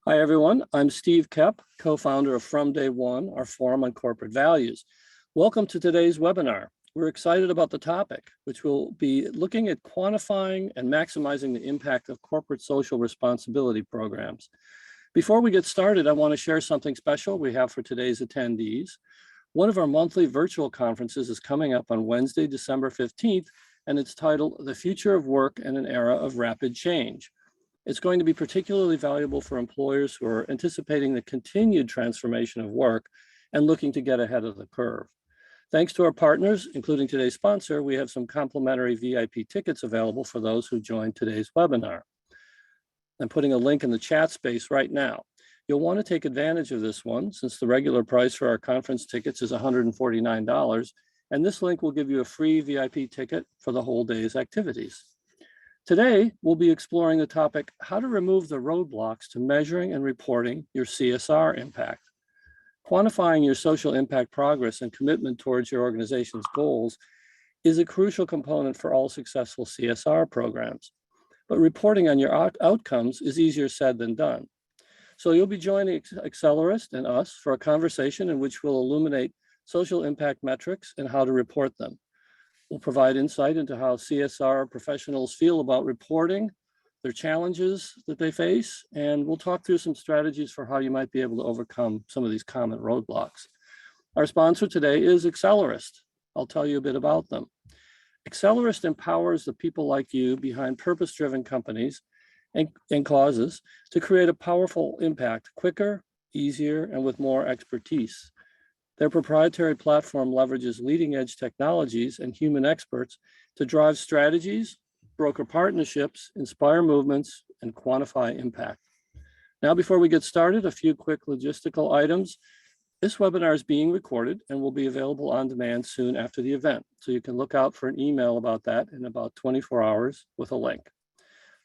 Hi, everyone. I'm Steve Koepp, co-founder of From Day One, our forum on corporate values. Welcome to today's webinar. We're excited about the topic, which will be looking at quantifying and maximizing the impact of corporate social responsibility programs. Before we get started, I want to share something special we have for today's attendees. One of our monthly virtual conferences is coming up on Wednesday, December 15th, and it's titled The Future of Work in an Era of Rapid Change. It's going to be particularly valuable for employers who are anticipating the continued transformation of work and looking to get ahead of the curve. Thanks to our partners, including today's sponsor, we have some complimentary VIP tickets available for those who join today's webinar. I'm putting a link in the chat space right now. You'll want to take advantage of this one since the regular price for our conference tickets is $149, and this link will give you a free VIP ticket for the whole day's activities. Today, we'll be exploring the topic, how to remove the roadblocks to measuring and reporting your CSR impact. Quantifying your social impact progress and commitment towards your organization's goals is a crucial component for all successful CSR programs. But reporting on your outcomes is easier said than done. So you'll be joining Accelerist and us for a conversation in which we'll illuminate social impact metrics and how to report them. We'll provide insight into how CSR professionals feel about reporting, their challenges that they face, and we'll talk through some strategies for how you might be able to overcome some of these common roadblocks. Our sponsor today is Accelerist. I'll tell you a bit about them. Accelerist empowers the people like you behind purpose-driven companies and causes to create a powerful impact quicker, easier, and with more expertise. Their proprietary platform leverages leading-edge technologies and human experts to drive strategies, broker partnerships, inspire movements, and quantify impact. Now, before we get started, a few quick logistical items. This webinar is being recorded and will be available on demand soon after the event. So you can look out for an email about that in about 24 hours with a link.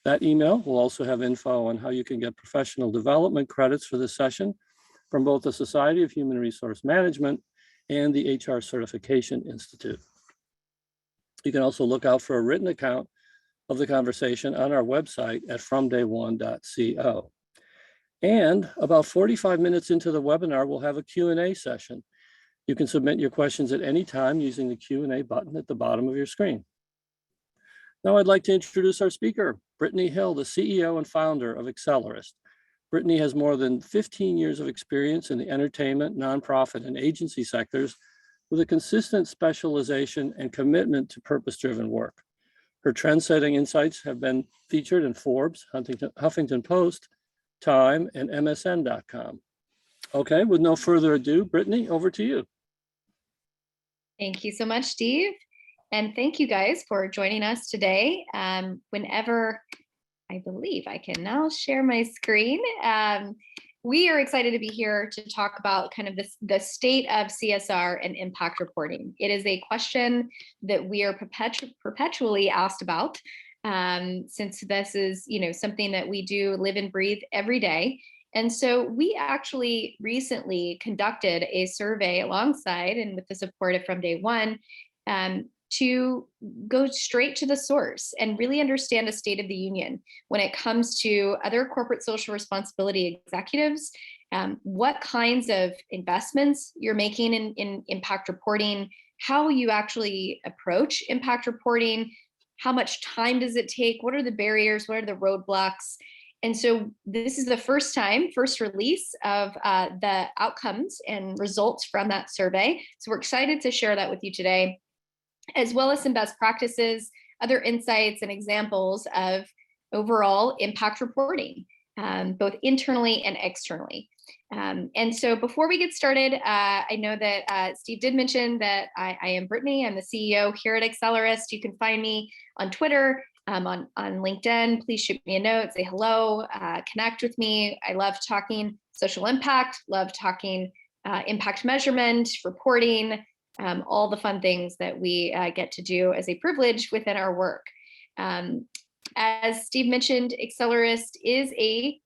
That email will also have info on how you can get professional development credits for this session from both the Society of Human Resource Management and the HR Certification Institute. You can also look out for a written account of the conversation on our website at fromdayone.co. And about 45 minutes into the webinar, we'll have a Q&A session. You can submit your questions at any time using the Q&A button at the bottom of your screen. Now I'd like to introduce our speaker, Brittany Hill, the CEO and founder of Accelerist. Brittany has more than 15 years of experience in the entertainment, nonprofit, and agency sectors with a consistent specialization and commitment to purpose-driven work. Her trend-setting insights have been featured in Forbes, Huffington Post, Time, and MSN.com. Okay, with no further ado, Brittany, over to you. Thank you so much, Steve. And thank you guys for joining us today. Whenever I believe I can now share my screen. We are excited to be here to talk about kind of the state of CSR and impact reporting. It is a question that we are perpetually asked about since this is something that we do live and breathe every day. And so we actually recently conducted a survey alongside and with the support of From Day One to go straight to the source and really understand a state of the union when it comes to other corporate social responsibility executives, what kinds of investments you're making in impact reporting, how you actually approach impact reporting, how much time does it take, what are the barriers, what are the roadblocks. And so this is the first release of the outcomes and results from that survey. So we're excited to share that with you today, as well as some best practices, other insights and examples of overall impact reporting, both internally and externally. And so before we get started, I know that Steve did mention that I am Brittany. I'm the CEO here at Accelerist. You can find me on Twitter, on LinkedIn. Please shoot me a note, say hello, connect with me. I love talking social impact, love talking impact measurement, reporting, all the fun things that we get to do as a privilege within our work. As Steve mentioned, Accelerist is a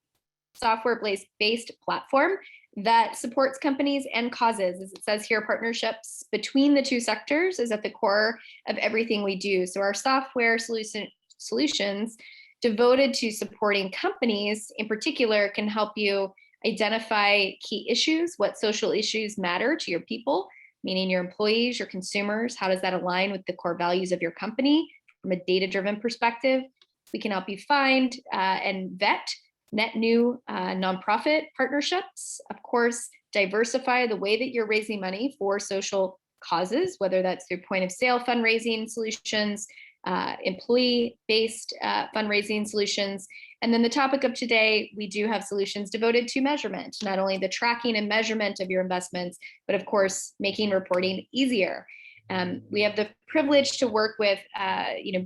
software-based platform that supports companies and causes. As it says here, partnerships between the two sectors is at the core of everything we do. So our software solutions devoted to supporting companies in particular can help you identify key issues, what social issues matter to your people, meaning your employees, your consumers. How does that align with the core values of your company from a data-driven perspective? We can help you find and vet net new nonprofit partnerships. Of course, diversify the way that you're raising money for social causes, whether that's through point of sale fundraising solutions, employee-based fundraising solutions. And then the topic of today, we do have solutions devoted to measurement, not only the tracking and measurement of your investments, but of course, making reporting easier. We have the privilege to work with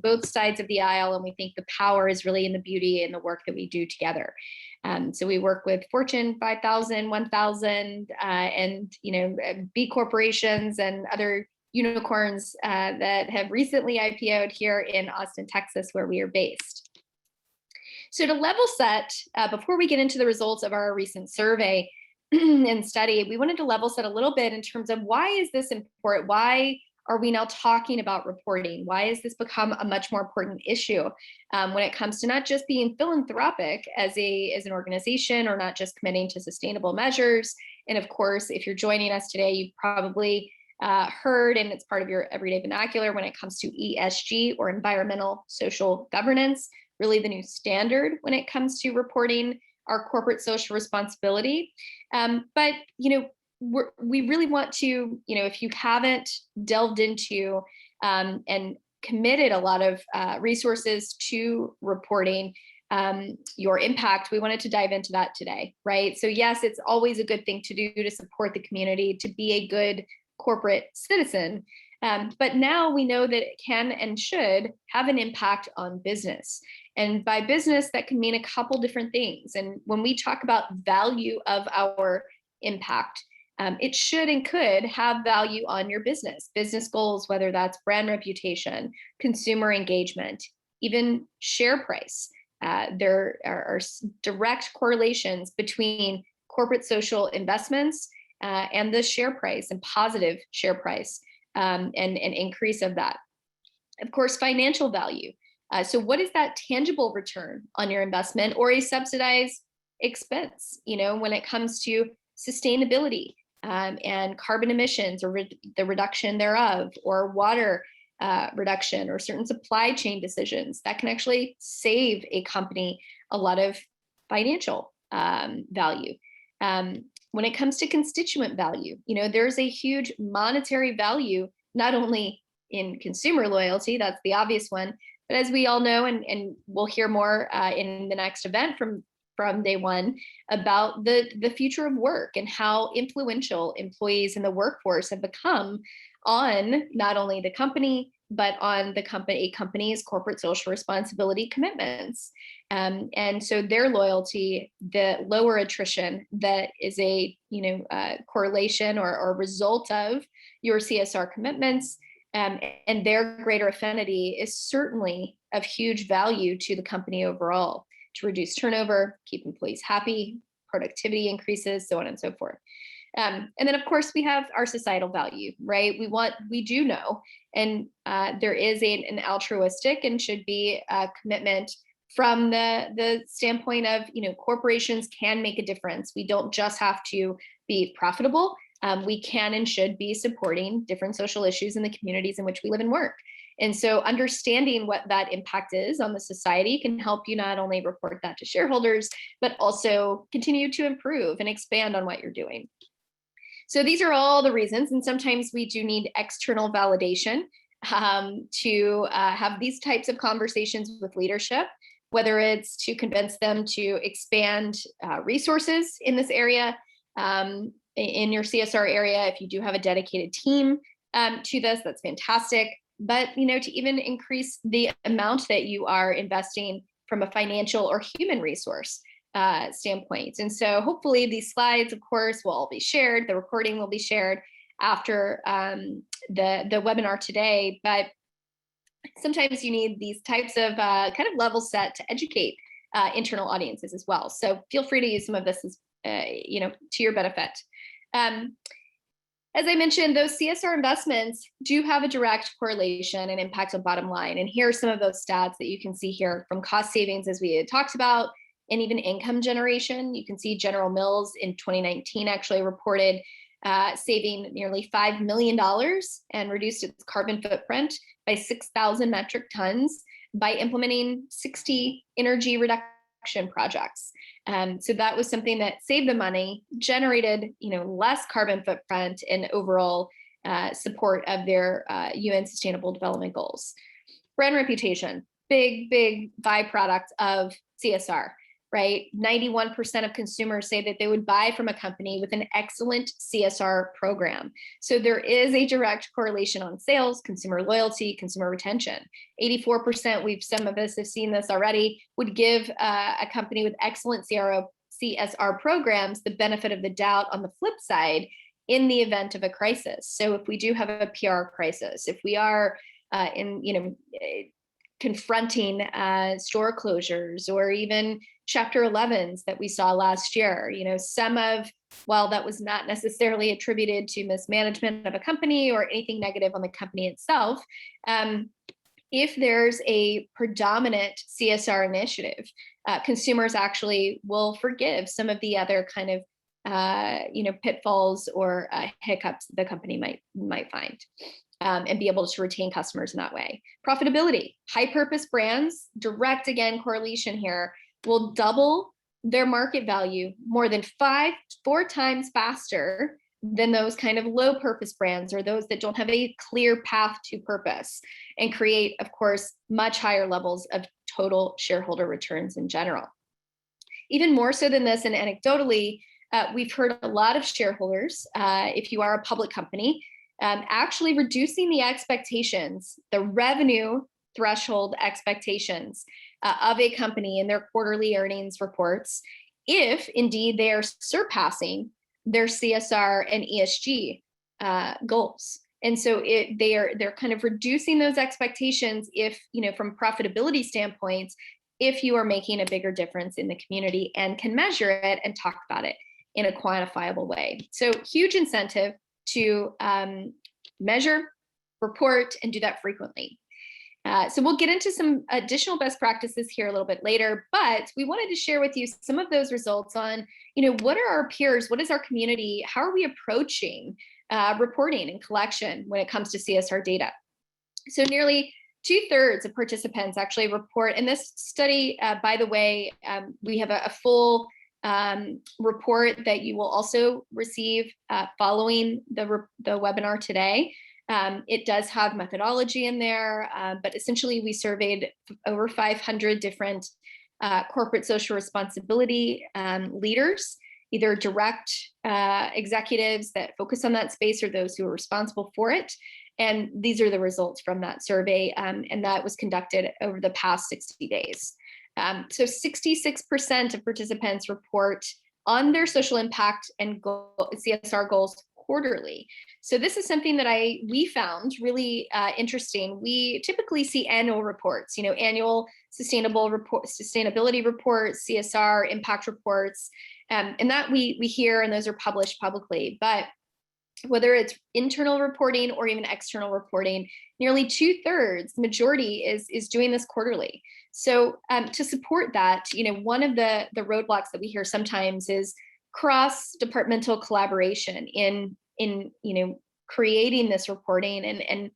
both sides of the aisle, and we think the power is really in the beauty and the work that we do together. So we work with Fortune 5,000, 1,000, and B corporations and other unicorns that have recently IPO'd here in Austin, Texas, where we are based. So to level set, before we get into the results of our recent survey and study, we wanted to level set a little bit in terms of why is this important? Why are we now talking about reporting? Why has this become a much more important issue when it comes to not just being philanthropic as an organization, or not just committing to sustainable measures? And of course, if you're joining us today, you've probably heard, and it's part of your everyday vernacular when it comes to ESG, or environmental social governance, really the new standard when it comes to reporting our corporate social responsibility. But we really want to, if you haven't delved into and committed a lot of resources to reporting your impact, we wanted to dive into that today, right? So yes, it's always a good thing to do to support the community, to be a good corporate citizen. But now we know that it can and should have an impact on business. And by business, that can mean a couple different things. And when we talk about value of our impact, it should and could have value on your business goals, whether that's brand reputation, consumer engagement, even share price. There are direct correlations between corporate social investments and the share price, and positive share price, and an increase of that. Of course, financial value. So what is that tangible return on your investment, or a subsidized expense, when it comes to sustainability and carbon emissions, or the reduction thereof, or water reduction, or certain supply chain decisions that can actually save a company a lot of financial value. When it comes to constituent value, there's a huge monetary value, not only in consumer loyalty, that's the obvious one, but as we all know, and we'll hear more in the next event from day one, about the future of work and how influential employees in the workforce have become on not only the company, but on a company's corporate social responsibility commitments. And so their loyalty, the lower attrition that is a correlation or result of your CSR commitments, and their greater affinity is certainly of huge value to the company overall, to reduce turnover, keep employees happy, productivity increases, so on and so forth. And then of course we have our societal value, right? We do know, and there is an altruistic and should be a commitment from the standpoint of, corporations can make a difference. We don't just have to be profitable. We can and should be supporting different social issues in the communities in which we live and work. And so understanding what that impact is on the society can help you not only report that to shareholders, but also continue to improve and expand on what you're doing. So these are all the reasons, and sometimes we do need external validation to have these types of conversations with leadership, whether it's to convince them to expand resources in this area, in your CSR area. If you do have a dedicated team to this, that's fantastic. But to even increase the amount that you are investing from a financial or human resource standpoint. And so hopefully these slides, of course, will all be shared. The recording will be shared after the webinar today. But sometimes you need these types of kind of level set to educate internal audiences as well. So feel free to use some of this as, to your benefit. as I mentioned, those CSR investments do have a direct correlation and impact on bottom line. And here are some of those stats that you can see here from cost savings, as we had talked about, and even income generation. You can see General Mills in 2019 actually reported saving nearly $5 million and reduced its carbon footprint by 6,000 metric tons by implementing 60 energy reduction projects. So that was something that saved the money, generated less carbon footprint, and overall support of their UN Sustainable Development Goals. Brand reputation, big byproduct of CSR. Right? 91% of consumers say that they would buy from a company with an excellent CSR program. So there is a direct correlation on sales, consumer loyalty, consumer retention. 84%, some of us have seen this already, would give a company with excellent CSR programs the benefit of the doubt on the flip side in the event of a crisis. So if we do have a PR crisis, if we are confronting store closures or even Chapter 11s that we saw last year, while that was not necessarily attributed to mismanagement of a company or anything negative on the company itself, if there's a predominant CSR initiative, consumers actually will forgive some of the other kind of pitfalls or hiccups the company might find. And be able to retain customers in that way. Profitability, high purpose brands, direct again correlation here, will double their market value more than 4 times faster than those kind of low purpose brands or those that don't have a clear path to purpose, and create, of course, much higher levels of total shareholder returns in general. Even more so than this, and anecdotally, we've heard a lot of shareholders, if you are a public company, actually reducing the expectations, the revenue threshold expectations of a company in their quarterly earnings reports, if indeed they are surpassing their CSR and ESG goals. And so they're kind of reducing those expectations if, from profitability standpoints, if you are making a bigger difference in the community and can measure it and talk about it in a quantifiable way. So huge incentive to measure, report, and do that frequently. So we'll get into some additional best practices here a little bit later, but we wanted to share with you some of those results on, what are our peers, what is our community, how are we approaching reporting and collection when it comes to CSR data. So nearly 2/3 of participants actually report. In this study, by the way, we have a full report that you will also receive following the webinar today. It does have methodology in there, but essentially we surveyed over 500 different corporate social responsibility leaders, either direct executives that focus on that space or those who are responsible for it. And these are the results from that survey, and that was conducted over the past 60 days. So 66% of participants report on their social impact and CSR goals quarterly. So this is something that we found really interesting. We typically see annual reports, annual sustainability reports, CSR impact reports, and that we hear, and those are published publicly. But whether it's internal reporting or even external reporting, nearly 2/3, majority is doing this quarterly. So to support that, one of the roadblocks that we hear sometimes is cross-departmental collaboration in creating this reporting and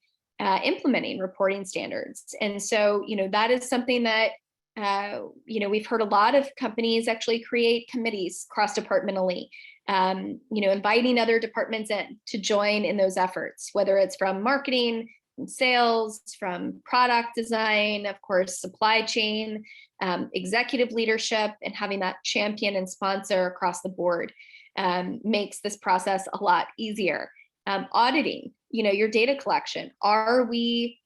implementing reporting standards. And so, that is something that we've heard a lot of companies actually create committees cross-departmentally, inviting other departments in to join in those efforts, whether it's from marketing, from sales, from product design, of course, supply chain, executive leadership, and having that champion and sponsor across the board makes this process a lot easier. Auditing, your data collection. Are we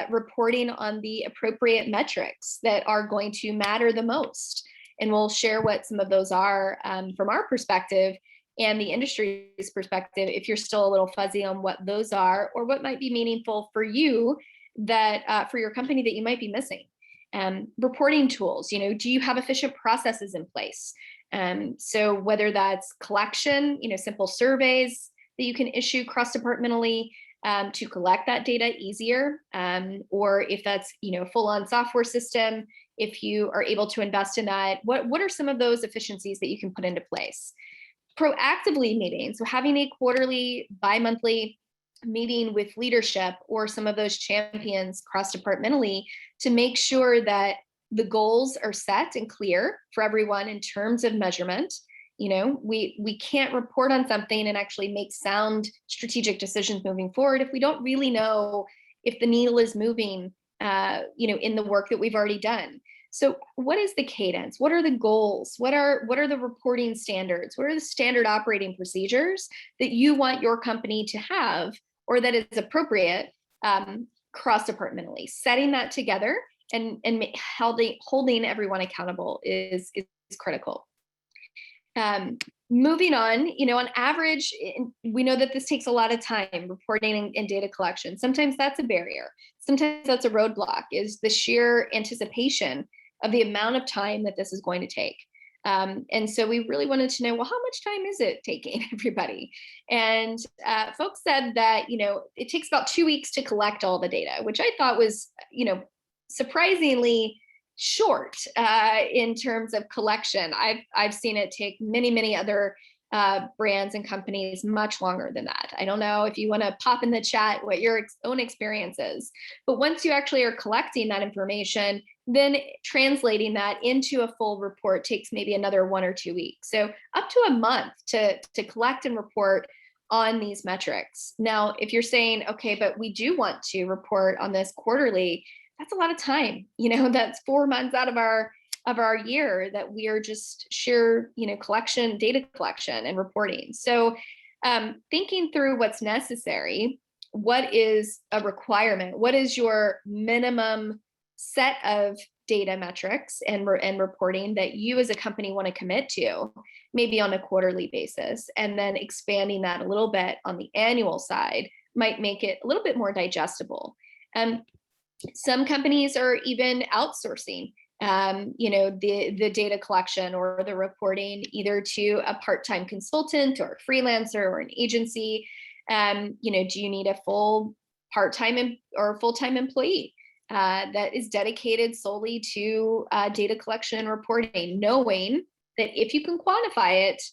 reporting on the appropriate metrics that are going to matter the most? And we'll share what some of those are from our perspective and the industry's perspective, if you're still a little fuzzy on what those are or what might be meaningful for you that for your company that you might be missing. Reporting tools, do you have efficient processes in place? So whether that's collection, simple surveys, that you can issue cross-departmentally to collect that data easier, or if that's full-on software system, if you are able to invest in that, what are some of those efficiencies that you can put into place? Proactively meeting, so having a quarterly, bi-monthly meeting with leadership or some of those champions cross-departmentally to make sure that the goals are set and clear for everyone in terms of measurement. We can't report on something and actually make sound strategic decisions moving forward if we don't really know if the needle is moving, in the work that we've already done. So what is the cadence? What are the goals? What are the reporting standards? What are the standard operating procedures that you want your company to have, or that is appropriate cross-departmentally? Setting that together and holding everyone accountable is critical. Moving on average, we know that this takes a lot of time, reporting and data collection. Sometimes that's a barrier. Sometimes that's a roadblock, is the sheer anticipation of the amount of time that this is going to take. And so we really wanted to know, well, how much time is it taking everybody? And folks said that, it takes about 2 weeks to collect all the data, which I thought was, surprisingly short in terms of collection. I've seen it take many other brands and companies much longer than that. I don't know if you want to pop in the chat what your own experience is, but once you actually are collecting that information, then translating that into a full report takes maybe another 1 or 2 weeks. So up to a month to collect and report on these metrics. Now, if you're saying, okay, but we do want to report on this quarterly, that's a lot of time. That's 4 months out of our year that we are just sheer, data collection and reporting. So thinking through what's necessary, what is a requirement? What is your minimum set of data metrics and reporting that you as a company want to commit to, maybe on a quarterly basis, and then expanding that a little bit on the annual side might make it a little bit more digestible. Some companies are even outsourcing the data collection or the reporting either to a part-time consultant or a freelancer or an agency. Do you need a full part-time or full-time employee that is dedicated solely to data collection and reporting, knowing that if you can quantify it,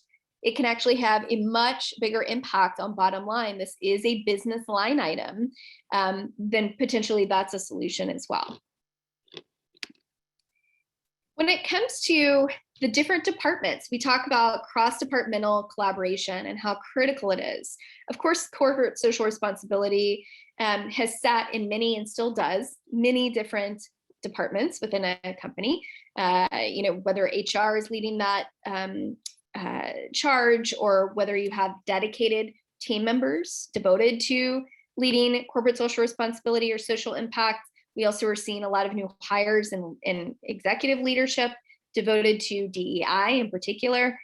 it can actually have a much bigger impact on bottom line. This is a business line item, then potentially that's a solution as well. When it comes to the different departments, we talk about cross-departmental collaboration and how critical it is. Of course, corporate social responsibility has sat in many, and still does, many different departments within a company. Whether HR is leading that charge, or whether you have dedicated team members devoted to leading corporate social responsibility or social impact. We also are seeing a lot of new hires in executive leadership devoted to DEI in particular.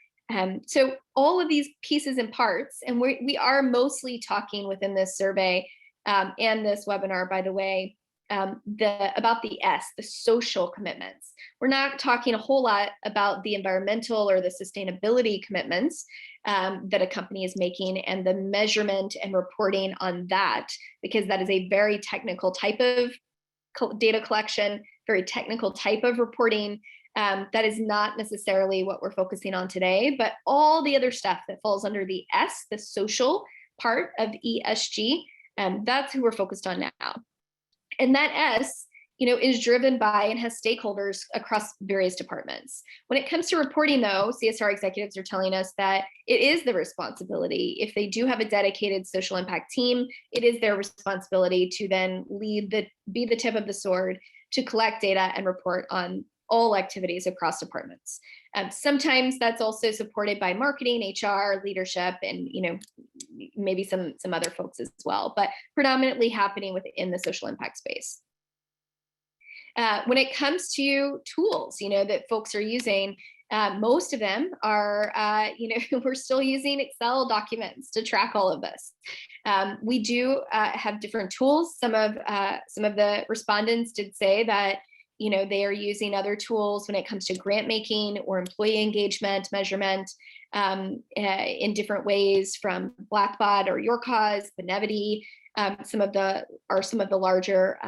So all of these pieces and parts, and we are mostly talking within this survey and this webinar, by the way, about the S, the social commitments. We're not talking a whole lot about the environmental or the sustainability commitments that a company is making and the measurement and reporting on that, because that is a very technical type of data collection, very technical type of reporting. That is not necessarily what we're focusing on today, but all the other stuff that falls under the S, the social part of ESG, that's who we're focused on now. And that S, is driven by and has stakeholders across various departments. When it comes to reporting, though, CSR executives are telling us that it is the responsibility. If they do have a dedicated social impact team, it is their responsibility to then be the tip of the sword to collect data and report on all activities across departments. Sometimes that's also supported by marketing, HR, leadership, and maybe some other folks as well, but predominantly happening within the social impact space. When it comes to tools, that folks are using, most of them are, we're still using Excel documents to track all of this. We do have different tools. Some of the respondents did say that they are using other tools when it comes to grant making or employee engagement measurement in different ways, from Blackbaud or Your Cause, Benevity, some of the larger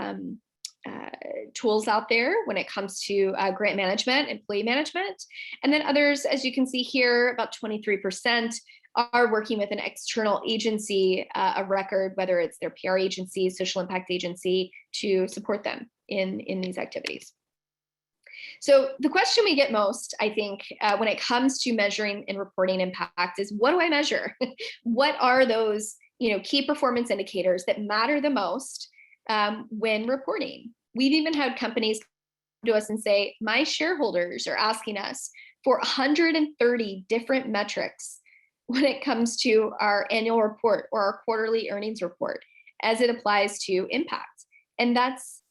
tools out there when it comes to grant management, employee management. And then others, as you can see here, about 23% are working with an external agency of record, whether it's their PR agency, social impact agency, to support them in these activities. So the question we get most, I think, when it comes to measuring and reporting impact is, what do I measure? What are those key performance indicators that matter the most when reporting? We've even had companies come to us and say, my shareholders are asking us for 130 different metrics when it comes to our annual report or our quarterly earnings report as it applies to impact. And that's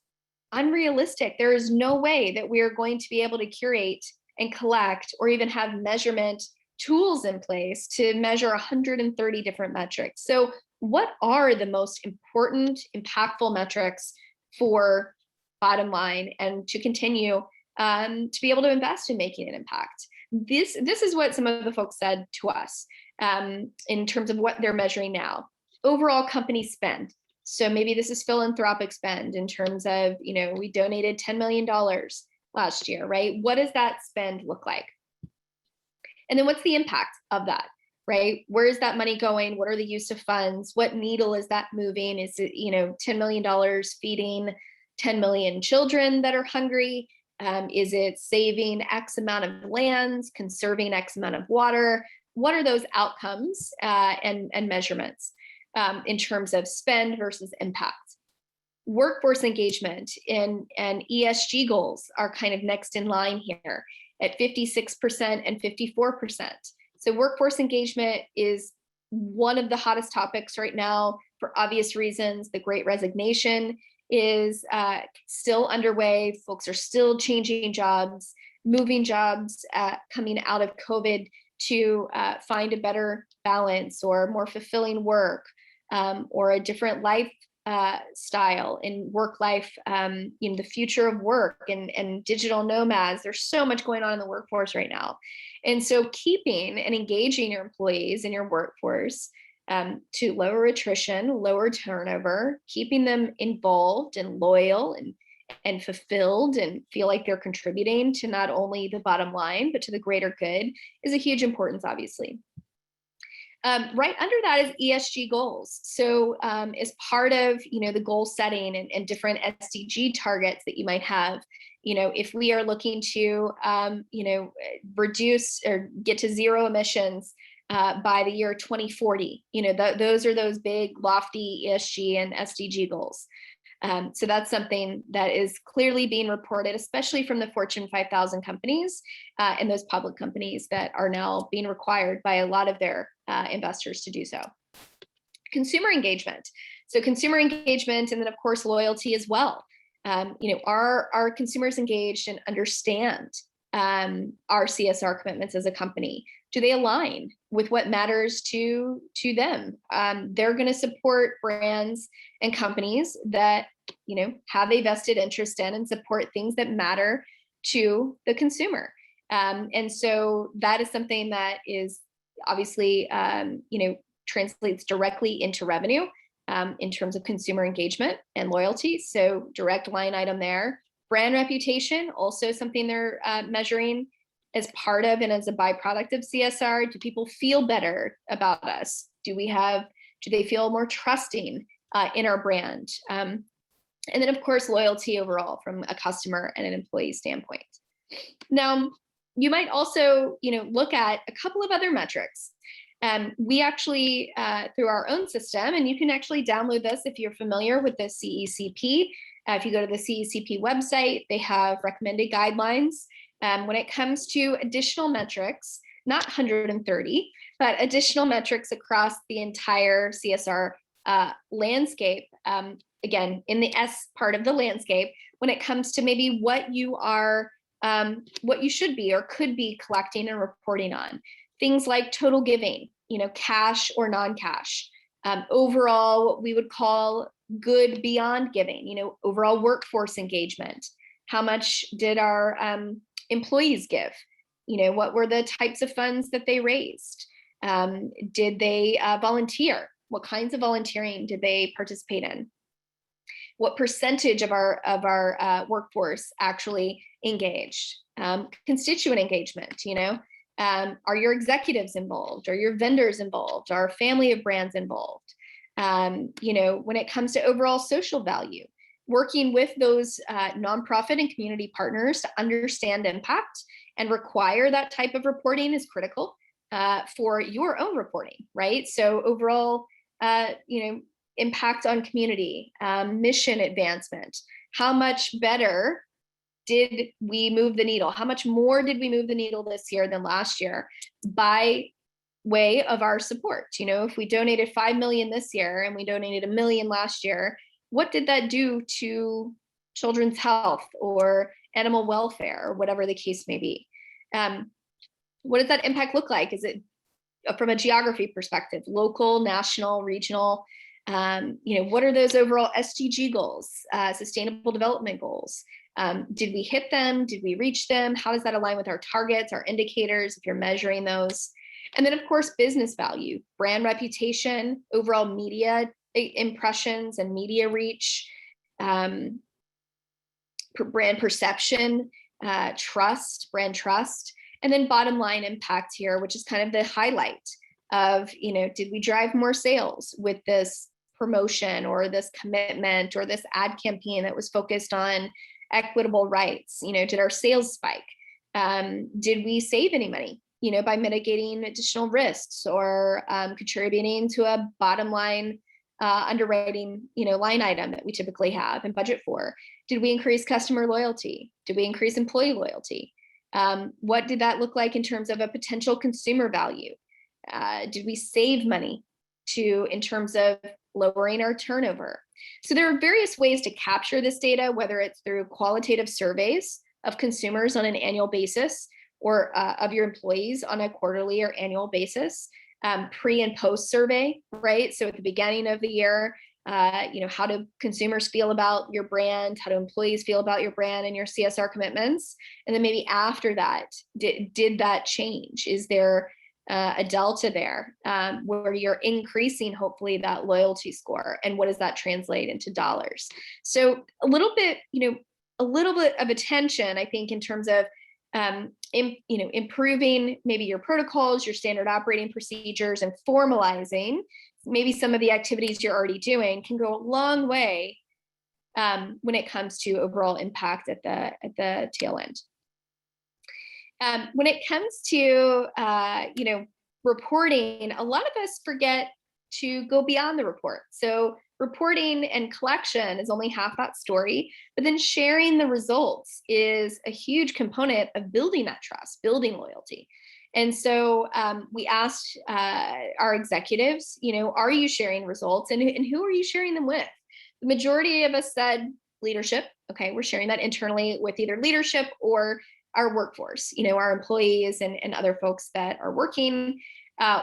unrealistic. There is no way that we are going to be able to curate and collect or even have measurement tools in place to measure 130 different metrics. So what are the most important, impactful metrics for bottom line and to continue to be able to invest in making an impact? This is what some of the folks said to us in terms of what they're measuring now. Overall company spend. So maybe this is philanthropic spend in terms of, we donated $10 million last year, right? What does that spend look like? And then what's the impact of that, right? Where is that money going? What are the use of funds? What needle is that moving? Is it, $10 million feeding 10 million children that are hungry? Is it saving X amount of lands, conserving X amount of water? What are those outcomes and measurements in terms of spend versus impact? Workforce engagement and ESG goals are kind of next in line here at 56% and 54%. So workforce engagement is one of the hottest topics right now for obvious reasons. The Great Resignation is still underway. Folks are still changing jobs, moving jobs, coming out of COVID to find a better balance or more fulfilling work or a different life style in work life, the future of work and digital nomads. There's so much going on in the workforce right now. And so keeping and engaging your employees in your workforce to lower attrition, lower turnover, keeping them involved and loyal and fulfilled and feel like they're contributing to not only the bottom line, but to the greater good is a huge importance, obviously. Right under that is ESG goals. So as part of the goal setting and different SDG targets that you might have, if we are looking to reduce or get to zero emissions by the year 2040, those are those big lofty ESG and SDG goals. So that's something that is clearly being reported, especially from the Fortune 5000 companies and those public companies that are now being required by a lot of their investors to do so. Consumer engagement. So consumer engagement, and then of course loyalty as well. Are consumers engaged and understand our CSR commitments as a company? Do they align with what matters to them? They're going to support brands and companies that have a vested interest in and support things that matter to the consumer. And so that is something that is obviously translates directly into revenue in terms of consumer engagement and loyalty. So direct line item there. Brand reputation, also something they're measuring as part of and as a byproduct of CSR. Do people feel better about us? Do they feel more trusting in our brand? And then of course, loyalty overall from a customer and an employee standpoint. Now, you might also look at a couple of other metrics. We actually, through our own system, and you can actually download this if you're familiar with the CECP. If you go to the CECP website, they have recommended guidelines when it comes to additional metrics, not 130, but additional metrics across the entire CSR landscape. Again, in the S part of the landscape, when it comes to maybe what you should be or could be collecting and reporting on. Things like total giving, cash or non-cash. Overall, what we would call good beyond giving, overall workforce engagement. How much did our employees give? What were the types of funds that they raised? Did they volunteer? What kinds of volunteering did they participate in? What percentage of our workforce actually engaged? Constituent engagement, are your executives involved? Are your vendors involved? Are family of brands involved? When it comes to overall social value, working with those nonprofit and community partners to understand impact and require that type of reporting is critical for your own reporting, right? So overall, impact on community, mission advancement. How much better did we move the needle? How much more did we move the needle this year than last year by way of our support? If we donated 5 million this year and we donated 1 million last year, what did that do to children's health or animal welfare or whatever the case may be? What does that impact look like? Is it from a geography perspective, local, national, regional? What are those overall SDG goals, sustainable development goals? Did we hit them? Did we reach them? How does that align with our targets, our indicators, if you're measuring those? And then, of course, business value, brand reputation, overall media impressions and media reach, brand perception, brand trust, and then bottom line impact here, which is kind of the highlight of, did we drive more sales with this promotion or this commitment or this ad campaign that was focused on equitable rights? Did our sales spike? Did we save any money, by mitigating additional risks or contributing to a bottom line underwriting, line item that we typically have and budget for? Did we increase customer loyalty? Did we increase employee loyalty? What did that look like in terms of a potential consumer value? Did we save money in terms of lowering our turnover? So there are various ways to capture this data, whether it's through qualitative surveys of consumers on an annual basis or of your employees on a quarterly or annual basis, pre and post survey, right? So at the beginning of the year, how do consumers feel about your brand? How do employees feel about your brand and your CSR commitments? And then maybe after that, did that change? Is there a delta there where you're increasing, hopefully, that loyalty score? And what does that translate into dollars? So a little bit of attention, I think, in terms of improving maybe your protocols, your standard operating procedures, and formalizing maybe some of the activities you're already doing can go a long way when it comes to overall impact at the tail end. When it comes to reporting, a lot of us forget to go beyond the report. So reporting and collection is only half that story, but then sharing the results is a huge component of building that trust, building loyalty. And so we asked our executives, are you sharing results, and who are you sharing them with? The majority of us said leadership. Okay, we're sharing that internally with either leadership or our workforce, our employees and other folks that are working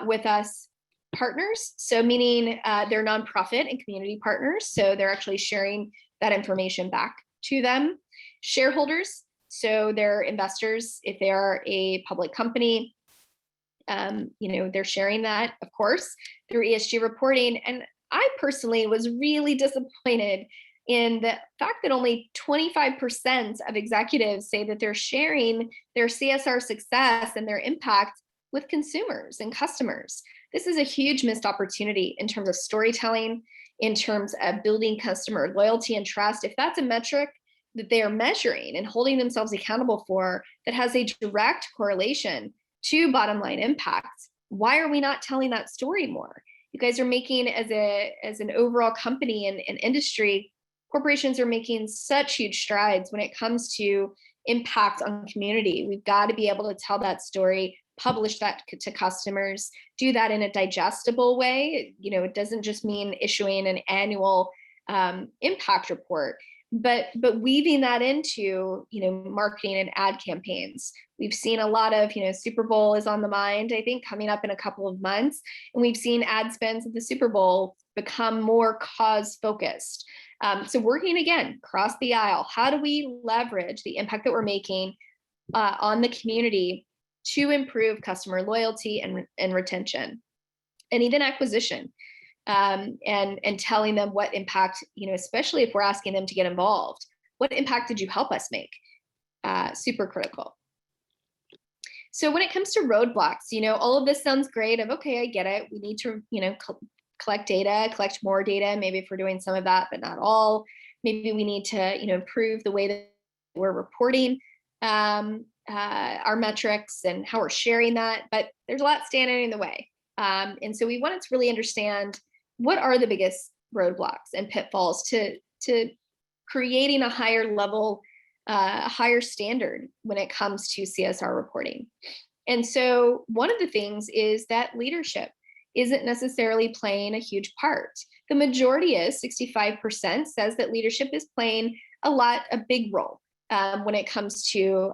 with us. Partners, so meaning they're nonprofit and community partners, so they're actually sharing that information back to them. Shareholders, so they're investors if they are a public company. They're sharing that, of course, through ESG reporting. And I personally was really disappointed in the fact that only 25% of executives say that they're sharing their CSR success and their impact with consumers and customers. This is a huge missed opportunity in terms of storytelling, in terms of building customer loyalty and trust. If that's a metric that they are measuring and holding themselves accountable for that has a direct correlation to bottom line impact, why are we not telling that story more? You guys are making, as an overall company and industry, corporations are making such huge strides when it comes to impact on community. We've got to be able to tell that story, publish that to customers, do that in a digestible way. It doesn't just mean issuing an annual impact report, but weaving that into, marketing and ad campaigns. We've seen a lot of, Super Bowl is on the mind, I think, coming up in a couple of months. And we've seen ad spends at the Super Bowl become more cause focused. So working again, across the aisle, how do we leverage the impact that we're making on the community to improve customer loyalty and retention, and even acquisition, and telling them what impact, especially if we're asking them to get involved, what impact did you help us make? Super critical. So when it comes to roadblocks, all of this sounds great of, okay, I get it. We need to, collect data, collect more data, maybe if we're doing some of that, but not all. Maybe we need to, improve the way that we're reporting our metrics and how we're sharing that, but there's a lot standing in the way. And so we wanted to really understand what are the biggest roadblocks and pitfalls to creating a higher level, a higher standard when it comes to CSR reporting. And so one of the things is that leadership isn't necessarily playing a huge part. The majority is 65% says that leadership is playing a big role when it comes to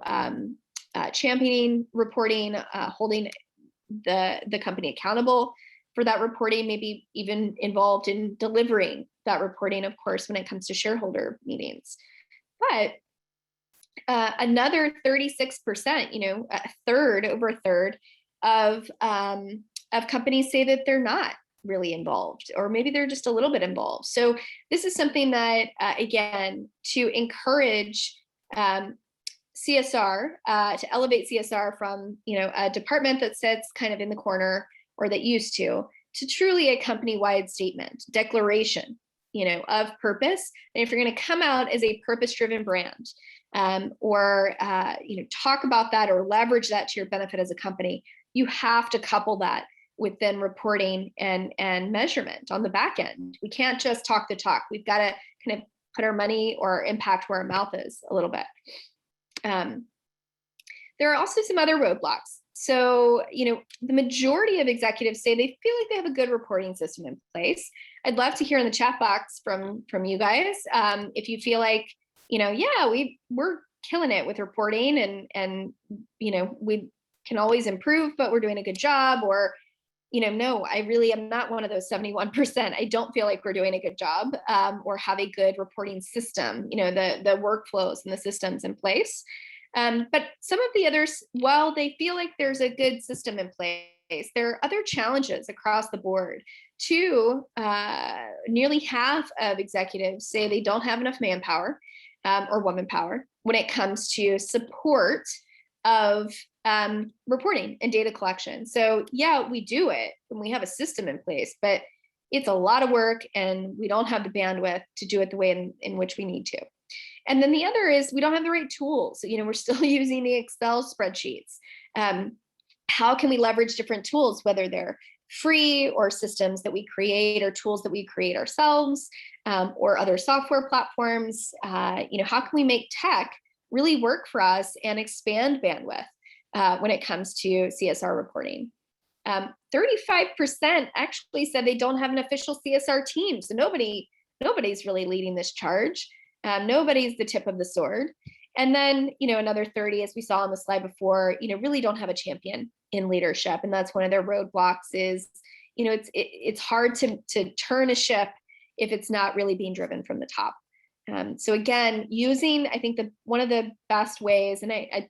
championing reporting, holding the company accountable for that reporting, maybe even involved in delivering that reporting, of course, when it comes to shareholder meetings. But another 36%, over a third of companies say that they're not really involved, or maybe they're just a little bit involved. So this is something that, again, to encourage CSR, to elevate CSR from, a department that sits kind of in the corner, or that used to truly a company-wide statement, declaration, of purpose. And if you're going to come out as a purpose-driven brand, or talk about that or leverage that to your benefit as a company, you have to couple that with then reporting and measurement on the back end. We can't just talk the talk. We've got to kind of put our money or impact where our mouth is a little bit. There are also some other roadblocks. So, the majority of executives say they feel like they have a good reporting system in place. I'd love to hear in the chat box from you guys if you feel like, yeah, we're killing it with reporting, and we can always improve, but we're doing a good job, or no, I really am not one of those 71%. I don't feel like we're doing a good job, or have a good reporting system, the workflows and the systems in place. But some of the others, while they feel like there's a good system in place, there are other challenges across the board. Nearly half of executives say they don't have enough manpower or woman power when it comes to support of reporting and data collection. So yeah, we do it and we have a system in place, but it's a lot of work and we don't have the bandwidth to do it the way in which we need to. And then the other is we don't have the right tools. We're still using the Excel spreadsheets. How can we leverage different tools, whether they're free or systems that we create or tools that we create ourselves, or other software platforms? How can we make tech really work for us and expand bandwidth when it comes to CSR reporting? 35% actually said they don't have an official CSR team. So nobody's really leading this charge. Nobody's the tip of the sword. And then, another 30, as we saw on the slide before, really don't have a champion in leadership. And that's one of their roadblocks is, it's hard to turn a ship if it's not really being driven from the top. So again, using, I think one of the best ways, and I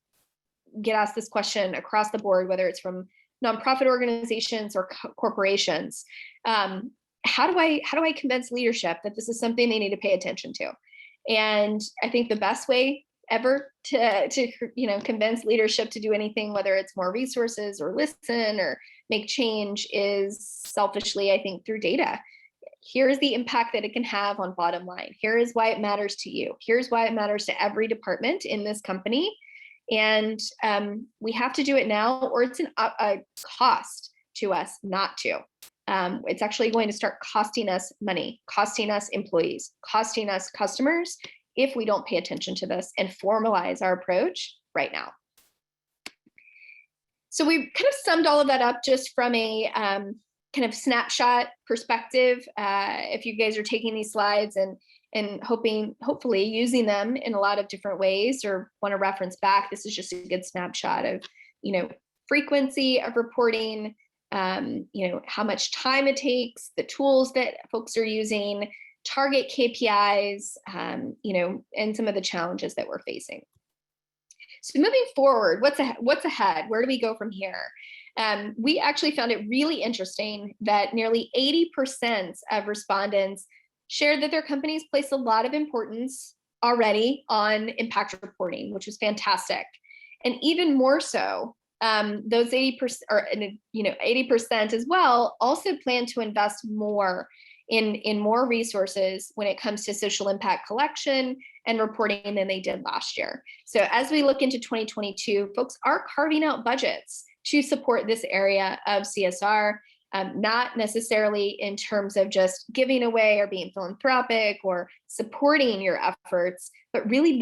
get asked this question across the board, whether it's from nonprofit organizations or corporations, how do I convince leadership that this is something they need to pay attention to? And I think the best way ever to convince leadership to do anything, whether it's more resources or listen or make change, is selfishly, I think, through data. Here's the impact that it can have on bottom line. Here is why it matters to you. Here's why it matters to every department in this company. And we have to do it now, or it's a cost to us not to. It's actually going to start costing us money, costing us employees, costing us customers if we don't pay attention to this and formalize our approach right now. So we've kind of summed all of that up just from a kind of snapshot perspective. If you guys are taking these slides and hopefully using them in a lot of different ways or want to reference back, this is just a good snapshot of, frequency of reporting, how much time it takes, the tools that folks are using, target KPIs, and some of the challenges that we're facing. So moving forward, what's ahead? Where do we go from here? We actually found it really interesting that nearly 80% of respondents shared that their companies place a lot of importance already on impact reporting, which was fantastic. And even more so, those 80% or 80% as well also plan to invest more in more resources when it comes to social impact collection and reporting than they did last year. So as we look into 2022, folks are carving out budgets to support this area of CSR, not necessarily in terms of just giving away or being philanthropic or supporting your efforts, but really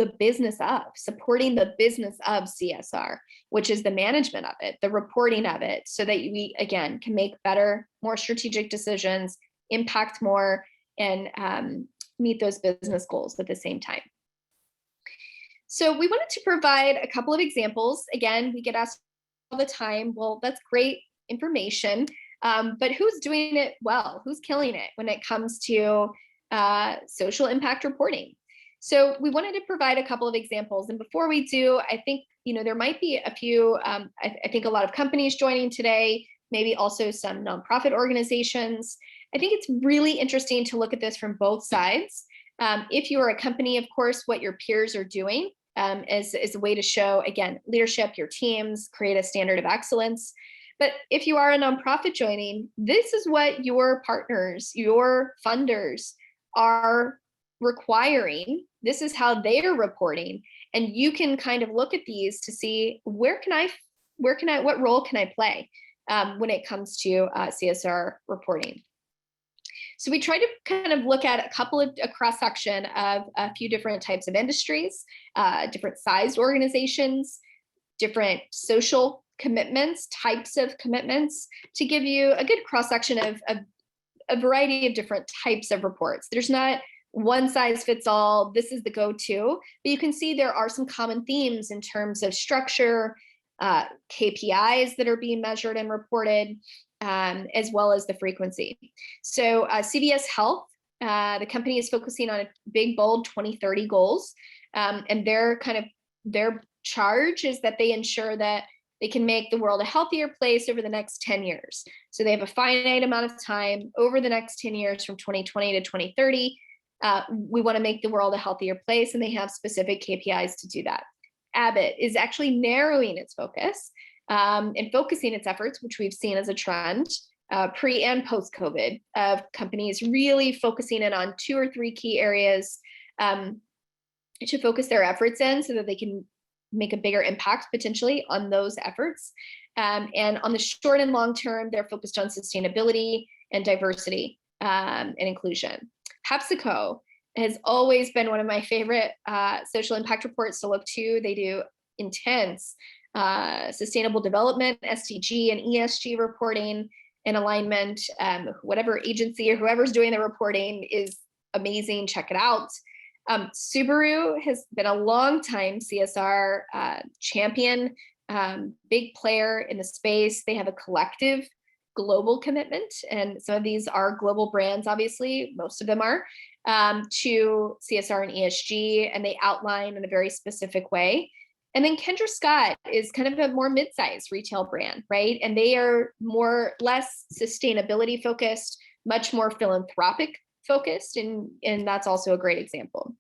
supporting the business of CSR, which is the management of it, the reporting of it, so that we, again, can make better, more strategic decisions, impact more, and meet those business goals at the same time. So we wanted to provide a couple of examples. Again, we get asked all the time, well, that's great information, but who's doing it well? Who's killing it when it comes to social impact reporting? So we wanted to provide a couple of examples. And before we do, I think, there might be a few, I think a lot of companies joining today, maybe also some nonprofit organizations. I think it's really interesting to look at this from both sides. If you are a company, of course, what your peers are doing is a way to show, again, leadership, your teams, create a standard of excellence. But if you are a nonprofit joining, this is what your partners, your funders are requiring. This is how they are reporting. And you can kind of look at these to see what role can I play when it comes to CSR reporting. So we try to kind of look at a cross-section of a few different types of industries, different sized organizations, different social commitments, types of commitments, to give you a good cross-section of a variety of different types of reports. There's not one size fits all, this is the go-to, but you can see there are some common themes in terms of structure, KPIs that are being measured and reported, as well as the frequency. So CVS Health, the company is focusing on a big, bold 2030 goals. And their charge is that they ensure that they can make the world a healthier place over the next 10 years. So they have a finite amount of time over the next 10 years from 2020 to 2030. We want to make the world a healthier place, and they have specific KPIs to do that. Abbott is actually narrowing its focus and focusing its efforts, which we've seen as a trend pre and post COVID, of companies really focusing in on 2 or 3 key areas to focus their efforts in, so that they can make a bigger impact potentially on those efforts. And on the short and long term, they're focused on sustainability and diversity and inclusion. PepsiCo has always been one of my favorite social impact reports to look to. They do intense sustainable development, SDG and ESG reporting and alignment. Whatever agency or whoever's doing the reporting is amazing. Check it out. Subaru has been a long time CSR champion, big player in the space. They have a collective global commitment, and some of these are global brands, obviously, most of them are, to CSR and ESG, and they outline in a very specific way. And then Kendra Scott is kind of a more mid-sized retail brand, right? And they are less sustainability focused, much more philanthropic focused, and that's also a great example.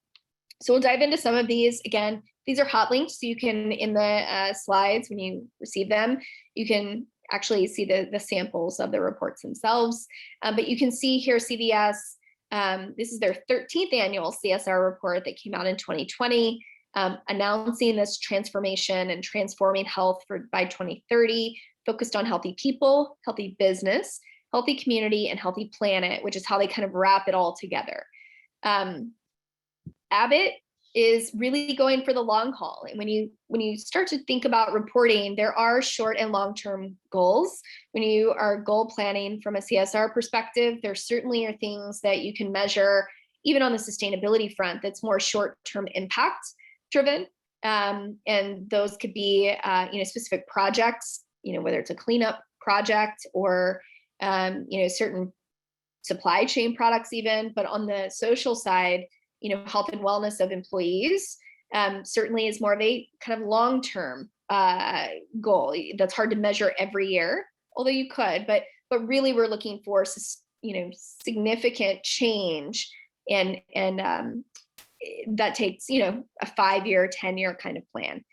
So we'll dive into some of these. Again, these are hot links, so you can, in the slides, when you receive them, you can actually see the samples of the reports themselves. But you can see here CVS, this is their 13th annual CSR report that came out in 2020, announcing this transformation and transforming health by 2030, focused on healthy people, healthy business, healthy community, and healthy planet, which is how they kind of wrap it all together. Abbott is really going for the long haul. And when you start to think about reporting, there are short and long-term goals. When you are goal planning from a CSR perspective, there certainly are things that you can measure, even on the sustainability front, that's more short-term impact driven. And those could be specific projects, whether it's a cleanup project or certain supply chain products even, but on the social side, health and wellness of employees certainly is more of a kind of long-term goal that's hard to measure every year, although you could, but really we're looking for, significant change and that takes, a 5-year, 10-year kind of plan.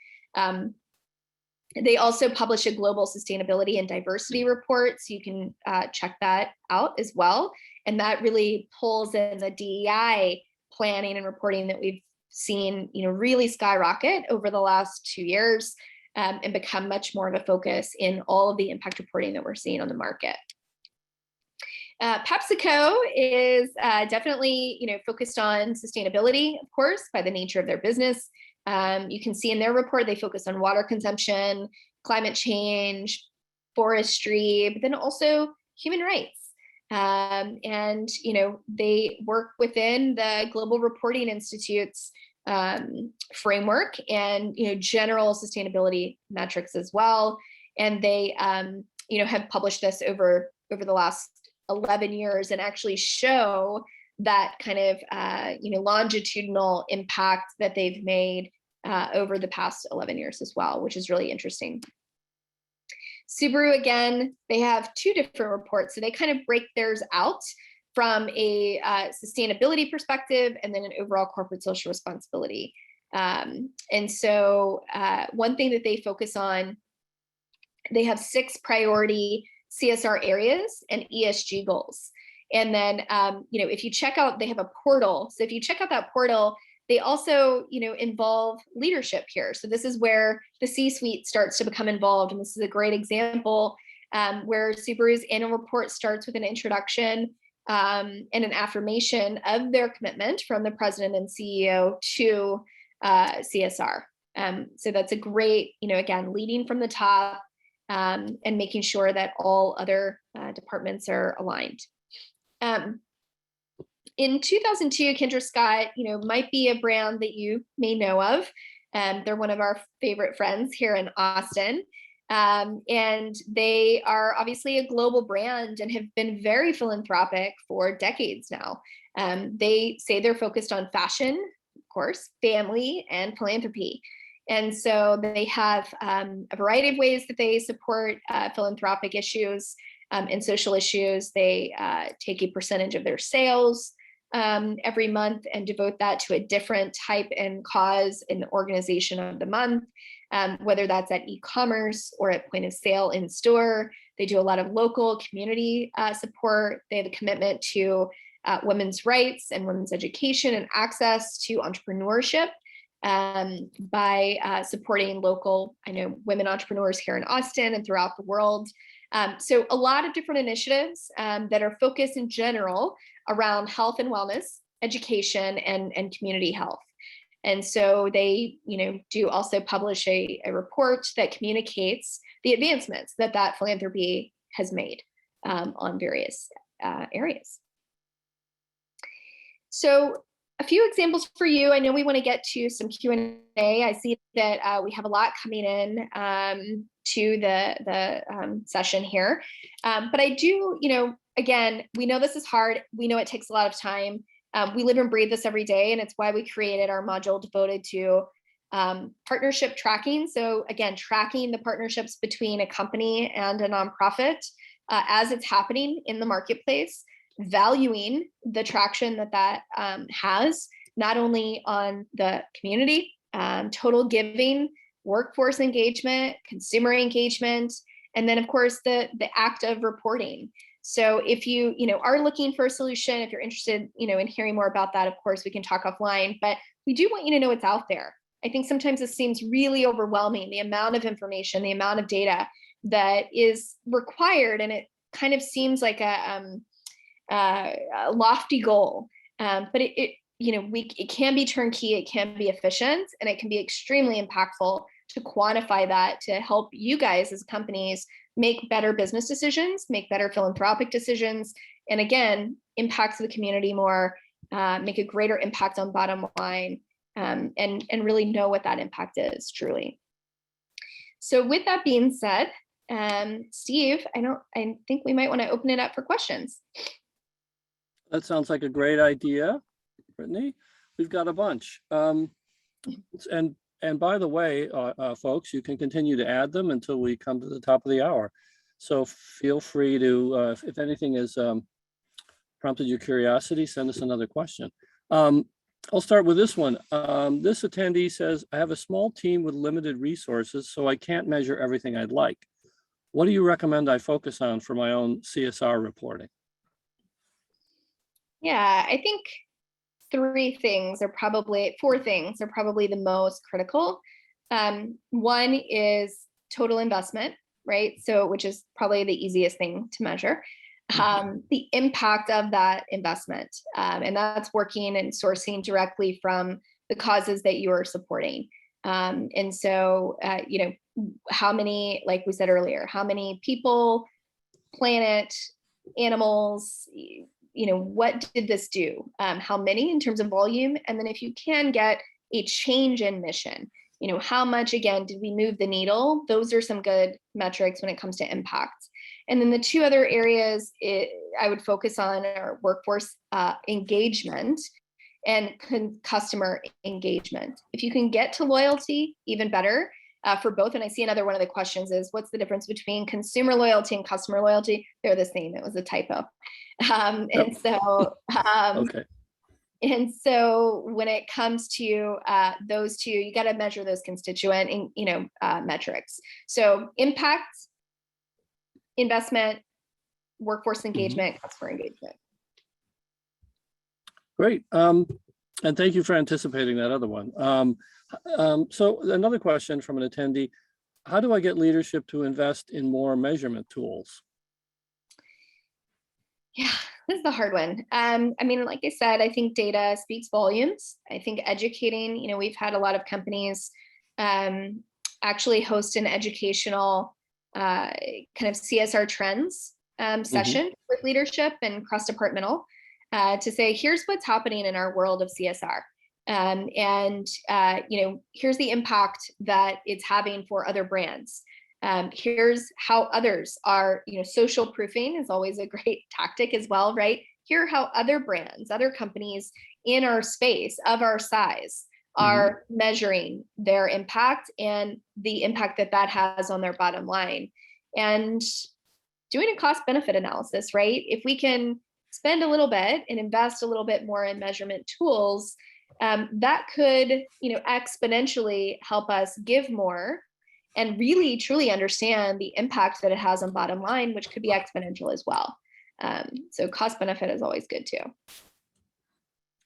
They also publish a global sustainability and diversity report, so you can check that out as well. And that really pulls in the DEI planning and reporting that we've seen, really skyrocket over the last 2 years and become much more of a focus in all of the impact reporting that we're seeing on the market. PepsiCo is definitely, focused on sustainability, of course, by the nature of their business. You can see in their report, they focus on water consumption, climate change, forestry, but then also human rights. And, they work within the Global Reporting Institute's framework and, general sustainability metrics as well. And they, have published this over the last 11 years and actually show that kind of, longitudinal impact that they've made over the past 11 years as well, which is really interesting. Subaru, again, they have 2 different reports. So they kind of break theirs out from a sustainability perspective and then an overall corporate social responsibility. And so one thing that they focus on, they have 6 priority CSR areas and ESG goals. And then, if you check out, they have a portal. So if you check out that portal, they also, involve leadership here. So this is where the C-suite starts to become involved. And this is a great example where Subaru's annual report starts with an introduction and an affirmation of their commitment from the president and CEO to CSR. So that's a great, again, leading from the top and making sure that all other departments are aligned. In 2002, Kendra Scott, might be a brand that you may know of. They're one of our favorite friends here in Austin. And they are obviously a global brand and have been very philanthropic for decades now. They say they're focused on fashion, of course, family, and philanthropy. And so they have a variety of ways that they support philanthropic issues and social issues. They take a percentage of their sales every month and devote that to a different type and cause and organization of the month, whether that's at e-commerce or at point of sale in store. They do a lot of local community support. They have a commitment to women's rights and women's education and access to entrepreneurship by supporting local, women entrepreneurs here in Austin and throughout the world. So a lot of different initiatives that are focused in general around health and wellness, education, and community health. And so they, do also publish a report that communicates the advancements that philanthropy has made on various areas. So a few examples for you. I know we want to get to some Q&A. I see that we have a lot coming in to the session here. But I do, again, we know this is hard. We know it takes a lot of time. We live and breathe this every day, and it's why we created our module devoted to partnership tracking. So again, tracking the partnerships between a company and a nonprofit as it's happening in the marketplace, valuing the traction that has, not only on the community, total giving, workforce engagement, consumer engagement, and then of course the act of reporting. So if you are looking for a solution, if you're interested in hearing more about that, of course we can talk offline, but we do want you to know it's out there. I think sometimes it seems really overwhelming, the amount of information, the amount of data that is required, and it kind of seems like a lofty goal, but it can be turnkey, it can be efficient, and it can be extremely impactful to quantify that, to help you guys as companies make better business decisions, make better philanthropic decisions, and again, impacts the community more, make a greater impact on bottom line, and really know what that impact is truly. So with that being said, Steve, I think we might want to open it up for questions. That sounds like a great idea, Brittany. We've got a bunch. And by the way, folks, you can continue to add them until we come to the top of the hour. So feel free to, if anything has prompted your curiosity, send us another question. I'll start with this one. This attendee says, I have a small team with limited resources, so I can't measure everything I'd like. What do you recommend I focus on for my own CSR reporting? Yeah, I think four things are probably the most critical. One is total investment, right? So, which is probably the easiest thing to measure. The impact of that investment, and that's working and sourcing directly from the causes that you are supporting. And so, how many, like we said earlier, how many people, planet, animals, what did this do? How many in terms of volume? And then if you can get a change in mission, how much, again, did we move the needle? Those are some good metrics when it comes to impact. And then the two other areas I would focus on are workforce engagement and customer engagement. If you can get to loyalty, even better for both. And I see another one of the questions is, what's the difference between consumer loyalty and customer loyalty? They're the same. It was a typo. And so, Okay. And so when it comes to those two, you got to measure those constituent, metrics. So impact, investment, workforce engagement, customer engagement. Great. And thank you for anticipating that other one. So another question from an attendee, how do I get leadership to invest in more measurement tools? Yeah, this is the hard one. Like I said, I think data speaks volumes. I think educating, we've had a lot of companies actually host an educational kind of CSR trends session with leadership and cross-departmental to say, here's what's happening in our world of CSR. Here's the impact that it's having for other brands. Here's how others are, social proofing is always a great tactic as well, right? Here are how other brands, other companies in our space of our size are measuring their impact and the impact that that has on their bottom line. And doing a cost benefit analysis, right? If we can spend a little bit and invest a little bit more in measurement tools, that could, exponentially help us give more and really truly understand the impact that it has on bottom line, which could be exponential as well. So cost benefit is always good too.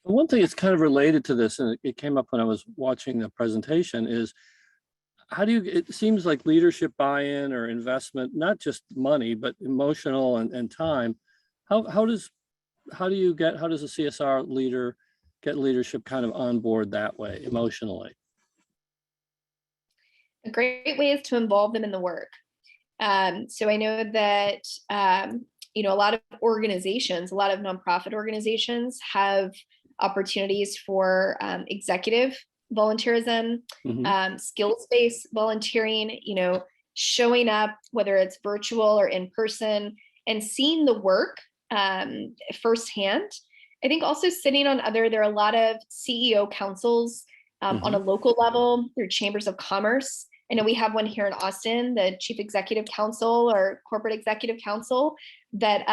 One thing that's kind of related to this, and it came up when I was watching the presentation, is it seems like leadership buy-in or investment, not just money, but emotional and time. How does a CSR leader get leadership kind of on board that way emotionally? A great way is to involve them in the work. So I know that, a lot of organizations, a lot of nonprofit organizations have opportunities for executive volunteerism, skills-based volunteering, showing up, whether it's virtual or in person, and seeing the work firsthand. I think also sitting on there are a lot of CEO councils on a local level, through chambers of commerce. I know we have one here in Austin, the Chief Executive Council or Corporate Executive Council, that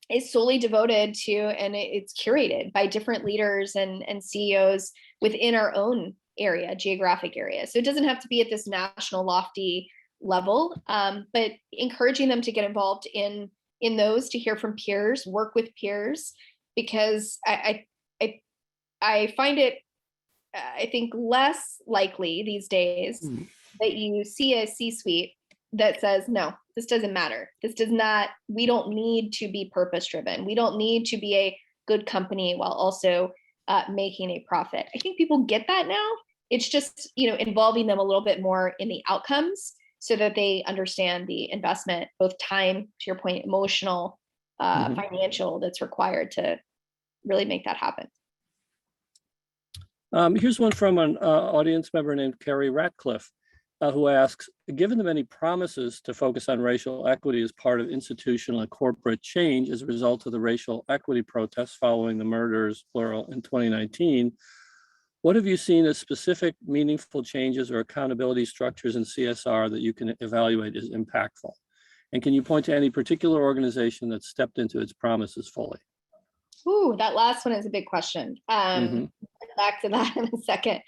is solely devoted to, and it's curated by different leaders and CEOs within our own area, geographic area. So it doesn't have to be at this national lofty level, but encouraging them to get involved in those, to hear from peers, work with peers, because I find it, I think, less likely these days that you see a C-suite that says, no, this doesn't matter. We don't need to be purpose-driven. We don't need to be a good company while also making a profit. I think people get that now. It's just, involving them a little bit more in the outcomes so that they understand the investment, both time, to your point, emotional, financial, that's required to really make that happen. Here's one from an audience member named Carrie Ratcliffe. who asks, given the many promises to focus on racial equity as part of institutional and corporate change as a result of the racial equity protests following the murders, plural, in 2019, what have you seen as specific, meaningful changes or accountability structures in CSR that you can evaluate as impactful? And can you point to any particular organization that stepped into its promises fully? Ooh, that last one is a big question. Back to that in a second.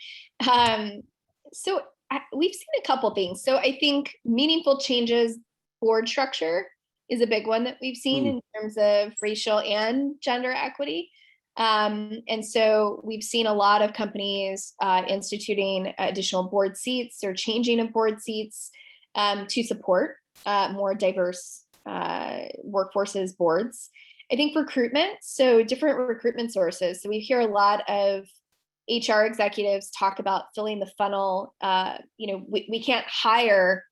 We've seen a couple things. So I think meaningful changes, board structure is a big one that we've seen in terms of racial and gender equity. And so we've seen a lot of companies instituting additional board seats or changing of board seats to support more diverse workforces, boards. I think recruitment, so different recruitment sources. So we hear a lot of HR executives talk about filling the funnel. We can't hire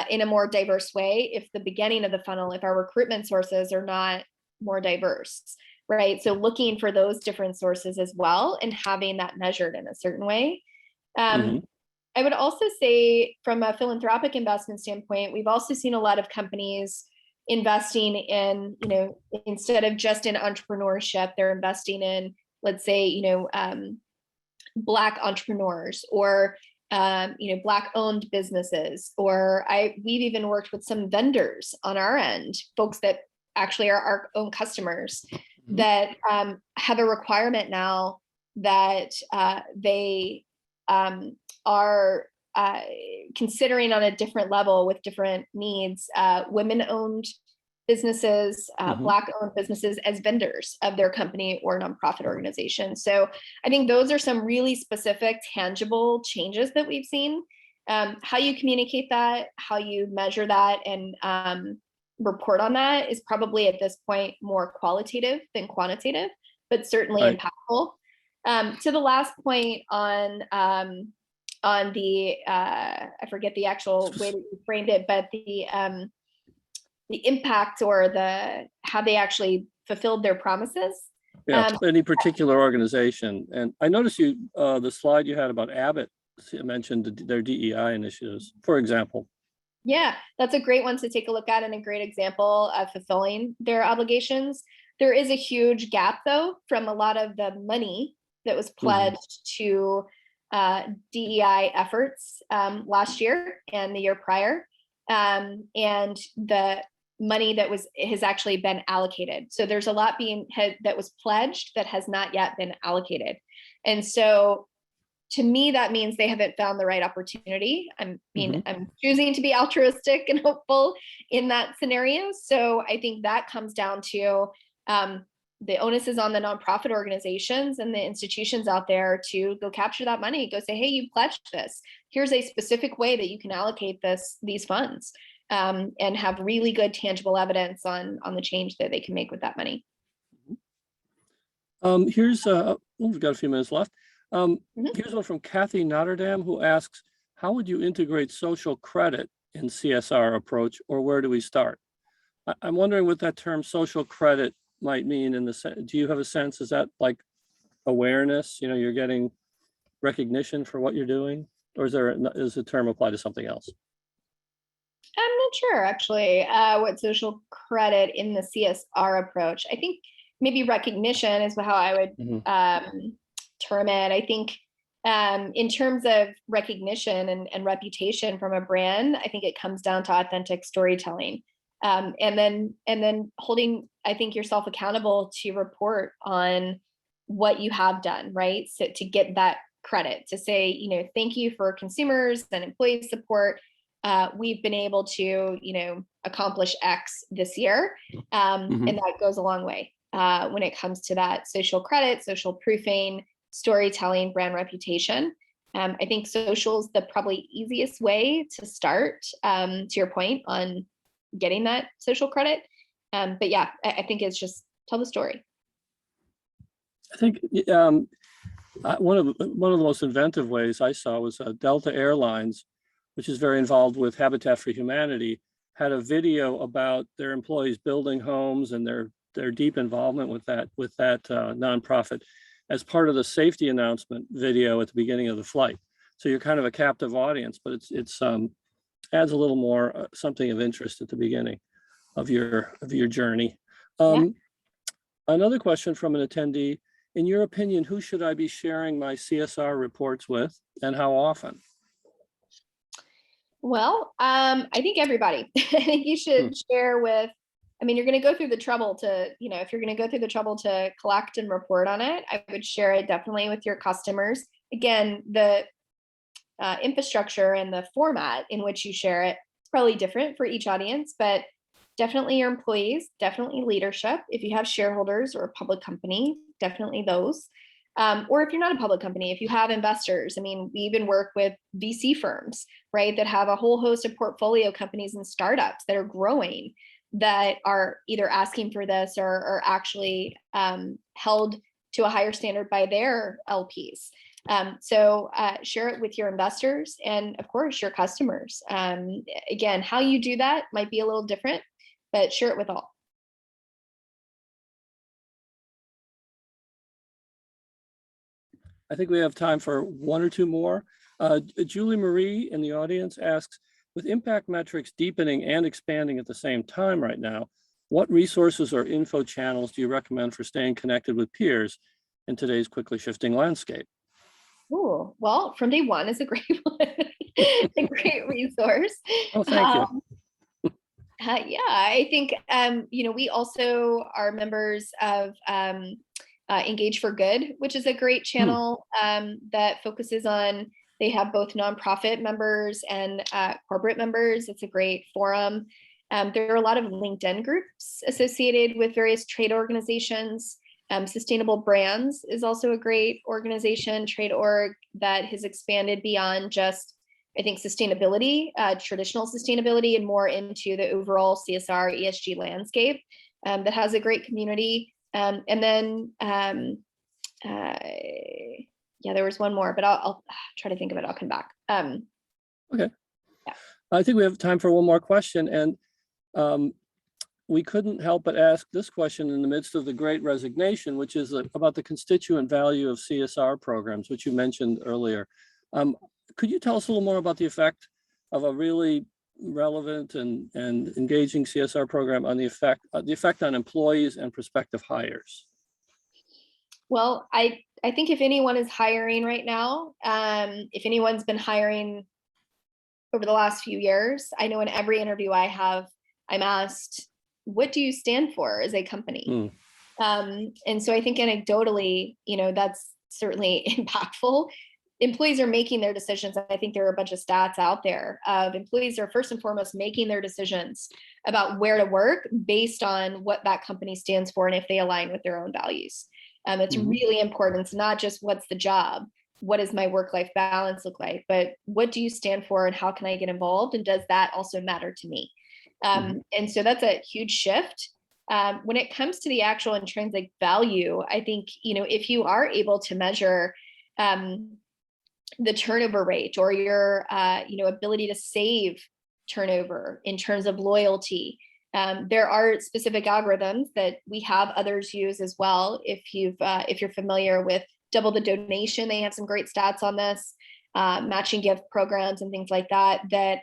in a more diverse way if the beginning of the funnel, if our recruitment sources are not more diverse, right? So looking for those different sources as well and having that measured in a certain way. I would also say from a philanthropic investment standpoint, we've also seen a lot of companies investing in, instead of just in entrepreneurship, they're investing in, let's say, Black entrepreneurs or, Black owned businesses, or we've even worked with some vendors on our end, folks that actually are our own customers that have a requirement now that they are considering on a different level with different needs, women-owned businesses, Black-owned businesses as vendors of their company or nonprofit organization. So I think those are some really specific, tangible changes that we've seen. How you communicate that, how you measure that, and report on that is probably at this point more qualitative than quantitative, but certainly impactful. To the last point on the I forget the actual way that you framed it, but the impact or how they actually fulfilled their promises. Any particular organization. And I noticed the slide you had about Abbott mentioned their DEI initiatives, for example. Yeah, that's a great one to take a look at and a great example of fulfilling their obligations. There is a huge gap, though, from a lot of the money that was pledged to DEI efforts last year and the year prior, and the money that has actually been allocated. So there's a lot that was pledged that has not yet been allocated. And so to me, that means they haven't found the right opportunity. I'm choosing to be altruistic and hopeful in that scenario. So I think that comes down to the onus is on the nonprofit organizations and the institutions out there to go capture that money, go say, hey, you pledged this. Here's a specific way that you can allocate these funds, and have really good tangible evidence on the change that they can make with that money. We've got a few minutes left. Here's one from Kathy Notterdam, who asks, how would you integrate social credit in CSR approach, or where do we start? I'm wondering what that term social credit might mean do you have a sense? Is that like awareness? You're getting recognition for what you're doing, or is the term apply to something else? I'm not sure actually what social credit in the CSR approach. I think maybe recognition is how I would term it. I think in terms of recognition and reputation from a brand, I think it comes down to authentic storytelling. And then holding, I think, yourself accountable to report on what you have done, right? So to get that credit, to say, thank you for consumers and employee support. We've been able to, accomplish X this year. And that goes a long way when it comes to that social credit, social proofing, storytelling, brand reputation. I think social is the probably easiest way to start, to your point on getting that social credit. But yeah, I think it's just tell the story. I think one of the most inventive ways I saw was Delta Airlines, which is very involved with Habitat for Humanity, had a video about their employees building homes and their deep involvement with that nonprofit as part of the safety announcement video at the beginning of the flight. So you're kind of a captive audience, but it's adds a little more something of interest at the beginning of your journey. Another question from an attendee: in your opinion, who should I be sharing my CSR reports with, and how often? Well, I think everybody. I think you should share with. I mean, you're going to go through the trouble to, if you're going to go through the trouble to collect and report on it, I would share it definitely with your customers. Again, the infrastructure and the format in which you share it is probably different for each audience, but definitely your employees, definitely leadership. If you have shareholders or a public company, definitely those. Or if you're not a public company, if you have investors, I mean, we even work with VC firms, right, that have a whole host of portfolio companies and startups that are growing, that are either asking for this or actually held to a higher standard by their LPs. So share it with your investors and, of course, your customers. Again, how you do that might be a little different, but share it with all. I think we have time for one or two more. Julie Marie in the audience asks, with impact metrics deepening and expanding at the same time right now, what resources or info channels do you recommend for staying connected with peers in today's quickly shifting landscape? Oh, well, From Day One is a great one, a great resource. Oh, thank you. Yeah, I think, we also are members of Engage for Good, which is a great channel that focuses on, they have both nonprofit members and corporate members. It's a great forum. There are a lot of LinkedIn groups associated with various trade organizations. Sustainable Brands is also a great organization, trade org, that has expanded beyond just, I think, sustainability, traditional sustainability, and more into the overall CSR ESG landscape, that has a great community. And then, there was one more, but I'll try to think of it. I'll come back. Okay. Yeah. I think we have time for one more question. And we couldn't help but ask this question in the midst of the Great Resignation, which is about the constituent value of CSR programs, which you mentioned earlier. Could you tell us a little more about the effect of a really relevant and engaging CSR program on the effect on employees and prospective hires? Well, I think if anyone is hiring right now, if anyone's been hiring over the last few years, I know in every interview I have, I'm asked, what do you stand for as a company? And so I think anecdotally, that's certainly impactful. Employees are making their decisions. I think there are a bunch of stats out there of employees are first and foremost making their decisions about where to work based on what that company stands for and if they align with their own values. It's really important. It's not just what's the job, what does my work-life balance look like, but what do you stand for and how can I get involved? And does that also matter to me? And so that's a huge shift. When it comes to the actual intrinsic value, I think, if you are able to measure the turnover rate or your, ability to save turnover in terms of loyalty, there are specific algorithms that we have others use as well. If you're familiar with Double the Donation, they have some great stats on this, matching gift programs and things like that, that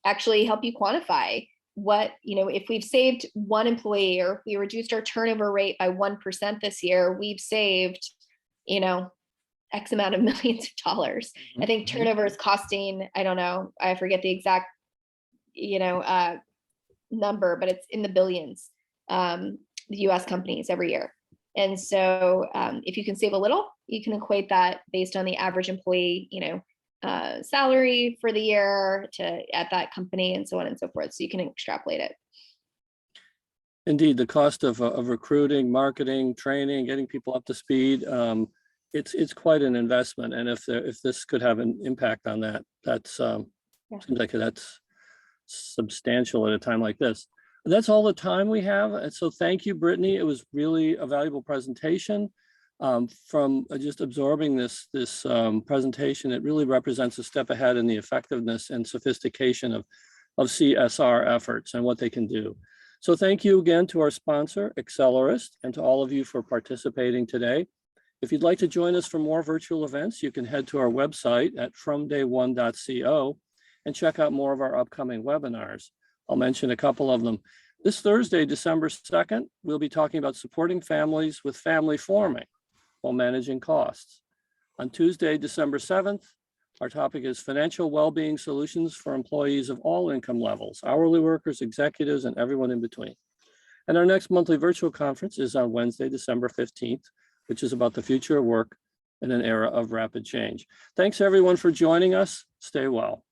actually help you quantify what, if we've saved one employee or if we reduced our turnover rate by 1% this year, we've saved, X amount of millions of dollars. I think turnover is costing, I don't know, I forget the exact, number, but it's in the billions, the US companies every year. And so if you can save a little, you can equate that based on the average employee, salary for the year at that company and so on and so forth. So you can extrapolate it. Indeed, the cost of recruiting, marketing, training, getting people up to speed, it's quite an investment. And if this could have an impact on that, seems like that's substantial at a time like this. That's all the time we have. And so thank you, Brittany. It was really a valuable presentation. From just absorbing this presentation, it really represents a step ahead in the effectiveness and sophistication of CSR efforts and what they can do. So thank you again to our sponsor, Accelerist, and to all of you for participating today. If you'd like to join us for more virtual events, you can head to our website at fromday1.co and check out more of our upcoming webinars. I'll mention a couple of them. This Thursday, December 2nd, we'll be talking about supporting families with family forming while managing costs. On Tuesday, December 7th, our topic is financial well-being solutions for employees of all income levels, hourly workers, executives, and everyone in between. And our next monthly virtual conference is on Wednesday, December 15th, which is about the future of work in an era of rapid change. Thanks everyone for joining us. Stay well.